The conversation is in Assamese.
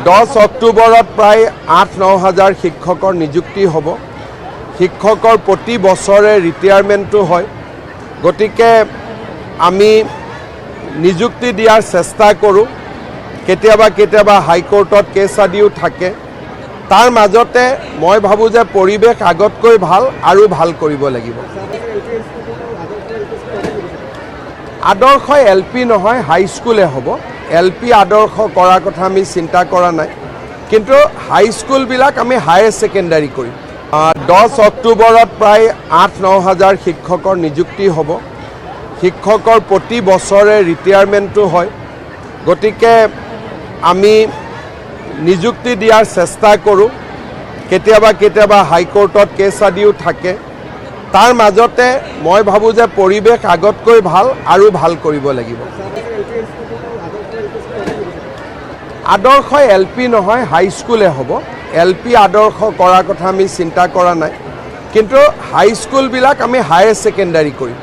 10 অক্টোবৰত প্ৰায় 8-9 হাজাৰ শিক্ষকৰ নিযুক্তি হ'ব। শিক্ষকৰ প্ৰতি বছৰে ৰিটায়াৰমেণ্টটো হয়। গতিকে আমি নিযুক্তি দিয়াৰ চেষ্টা কৰোঁ। কেতিয়াবা হাইকোৰ্টত কেছ আদিও থাকে। তাৰ মাজতে মই ভাবোঁ যে পৰিৱেশ আগতকৈ ভাল আৰু ভাল কৰিব লাগিব। আদৰ্শ LP নহয়, হাইস্কুলে হ'ব। LP আদৰ্শ কৰাৰ কথা আমি চিন্তা কৰা নাই, কিন্তু হাইস্কুলবিলাক আমি হায়াৰ ছেকেণ্ডাৰী কৰিম। 10 অক্টোবৰত প্ৰায় 8-9 হাজাৰ শিক্ষকৰ নিযুক্তি হ'ব। শিক্ষকৰ প্ৰতি বছৰে ৰিটায়াৰমেণ্টটো হয়। গতিকে আমি নিযুক্তি দিয়াৰ চেষ্টা কৰোঁ। কেতিয়াবা হাইকোৰ্টত কেছ আদিও থাকে। তাৰ মাজতে মই ভাবোঁ যে পৰিৱেশ আগতকৈ ভাল আৰু ভাল কৰিব লাগিব। আদৰ্শ LP নহয়, হাইস্কুলে হ'ব। LP আদৰ্শ কৰাৰ কথা আমি চিন্তা কৰা নাই, কিন্তু হাইস্কুলবিলাক আমি হায়াৰ ছেকেণ্ডাৰী কৰিম।